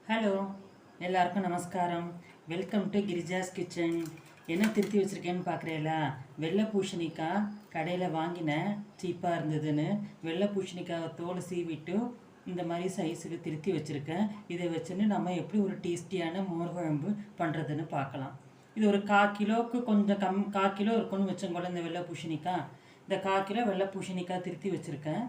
Hello, எல்லாருக்கும் நமஸ்காரம். Welcome to Girija's kitchen. என்ன திருத்தி வச்சுருக்கேன்னு பார்க்குறீங்களா? வெள்ளை பூசணிக்காய் கடையில் வாங்கினேன், சீப்பாக இருந்ததுன்னு. வெள்ளை பூசணிக்காய் தோல் சீவிட்டு இந்த மாதிரி சைஸுக்கு திருத்தி வச்சுருக்கேன். இதை வச்சுன்னு நம்ம எப்படி ஒரு டேஸ்டியான மோர் குழம்பு பண்ணுறதுன்னு பார்க்கலாம். இது ஒரு 1/4 கிலோவுக்கு கொஞ்சம் 1/4 கிலோ இருக்குன்னு வச்சுக்கோங்களேன். இந்த வெள்ளை பூசணிக்காய், இந்த 1/4 கிலோ வெள்ளை பூசணிக்காய் திருத்தி வச்சுருக்கேன்.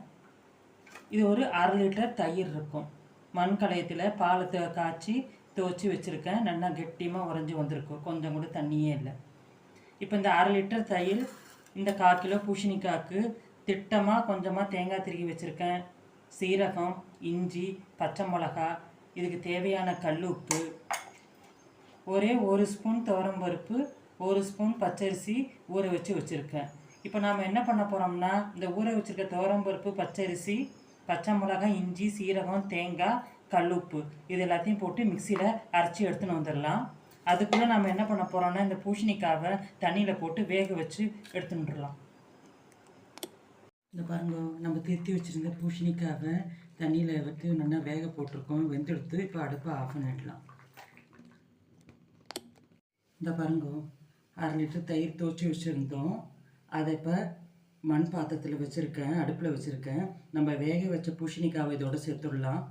இது ஒரு 1/2 லிட்டர் தயிர் இருக்கும். மண் கலையத்தில் பாலை காய்ச்சி துவச்சி வச்சுருக்கேன். நல்லா கெட்டியமாக உறைஞ்சி வந்திருக்கும், கொஞ்சம் கூட தண்ணியே இல்லை. இப்போ இந்த 1/2 லிட்டர் தயிர், இந்த 1/4 கிலோ பூசணிக்காய்க்கு திட்டமாக கொஞ்சமாக தேங்காய் திருகி வச்சுருக்கேன். சீரகம், இஞ்சி, பச்சை மிளகா, இதுக்கு தேவையான கல் உப்பு, ஒரே 1 ஸ்பூன் துவரம்பருப்பு, 1 ஸ்பூன் பச்சரிசி ஊற வச்சு வச்சுருக்கேன். இப்போ நாம் என்ன பண்ண போகிறோம்னா, இந்த ஊற வச்சுருக்க துவரம்பருப்பு, பச்சரிசி, பச்சை மிளகாய், இஞ்சி, சீரகம், தேங்காய், கல்லுப்பு இது எல்லாத்தையும் போட்டு மிக்சியில் அரைச்சி எடுத்துன்னு வந்துடலாம். அதுக்குள்ளே நம்ம என்ன பண்ண போகிறோம்னா, இந்த பூசணிக்காவை தண்ணியில் போட்டு வேக வச்சு எடுத்துட்டுலாம். இந்த பாருங்க, நம்ம திருத்தி வச்சுருந்த பூசணிக்காவை தண்ணியில் வச்சு நல்லா வேக போட்டிருக்கோம். வெந்தெடுத்து இப்போ அடுப்பை ஆஃப் பண்ணிடலாம். இந்த பாருங்க, 1/2 லிட்டர் தயிர் துவச்சி வச்சுருந்தோம். அதை இப்போ மண் பாத்திரத்தில் வச்சுருக்கேன், அடுப்பில் வச்சுருக்கேன். நம்ம வேக வச்ச பூசணிக்காவை இதோடு சேர்த்துடலாம்.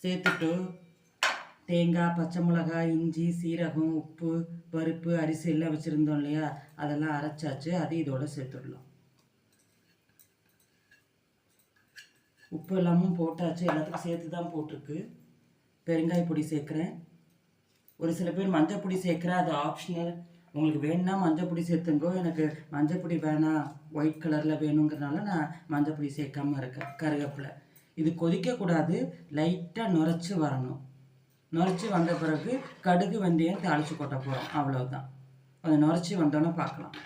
சேர்த்துட்டு தேங்காய், பச்சை மிளகாய், இஞ்சி, சீரகம், உப்பு, பருப்பு, அரிசி எல்லாம் வச்சுருந்தோம் இல்லையா, அதெல்லாம் அரைச்சாச்சு. அதையும் இதோட சேர்த்துடலாம். உப்பு எல்லாமும் போட்டாச்சு, எல்லாத்துக்கும் சேர்த்து தான் போட்டிருக்கு. பெருங்காய பொடி சேர்க்குறேன். ஒரு சில பேர் மஞ்சள் பொடி சேர்க்குறேன், அது ஆப்ஷனல். உங்களுக்கு வேணும்னா மஞ்சள் பொடி சேர்த்துங்கோ. எனக்கு மஞ்சள் பொடி வேணாம், ஒயிட் கலரில் வேணுங்கிறதுனால நான் மஞ்சள் பொடி சேர்க்காமல் இருக்கேன். கருவேப்பிலை இது கொதிக்கக்கூடாது, லைட்டாக நுரைச்சி வரணும். நுரைச்சி வந்த பிறகு கடுகு வெந்தயம் தாளித்து கொட்ட போகிறோம், அவ்வளோதான். அதை நுரைச்சி வந்தோன்னே பார்க்கலாம்.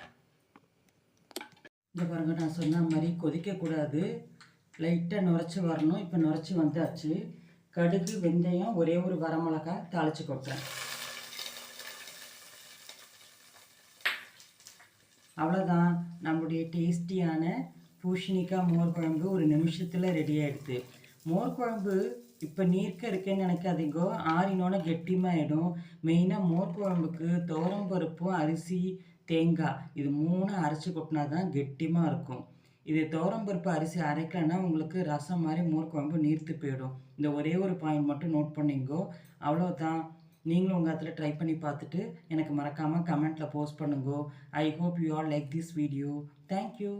இந்த பாருங்க, நான் சொன்ன மாதிரி கொதிக்கக்கூடாது, லைட்டாக நுரைச்சி வரணும். இப்போ நுரைச்சி வந்தாச்சு. கடுகு வெந்தயம், ஒரே ஒரு வரமிளகாய் தாளித்து கொட்டேன். அவ்வளோதான், நம்முடைய டேஸ்டியான பூசணிக்காய் மோர் குழம்பு ஒரு நிமிஷத்தில் ரெடி ஆகிடுது. மோர் குழம்பு இப்போ நீர்க்க இருக்கேன்னு நினைக்காதீங்க, ஆறினோன்னு கெட்டிமாயிடும். மெயினாக மோர் குழம்புக்கு துவரம்பருப்பும், அரிசி, தேங்காய் இது 3 அரைச்சி கொட்டினா தான் கெட்டிமாக இருக்கும். இது துவரம்பருப்பு, அரிசி அரைக்கலைன்னா உங்களுக்கு ரசம் மாதிரி மோர் குழம்பு நீர்த்து போயிடும். இந்த ஒரே ஒரு பாயிண்ட் மட்டும் நோட் பண்ணிங்கோ, அவ்வளோதான். நீங்களும் உங்கள் இடத்துல ட்ரை பண்ணி பார்த்துட்டு எனக்கு மறக்காமல் கமெண்ட்டில் போஸ்ட் பண்ணுங்க. I hope you all like this video. Thank you.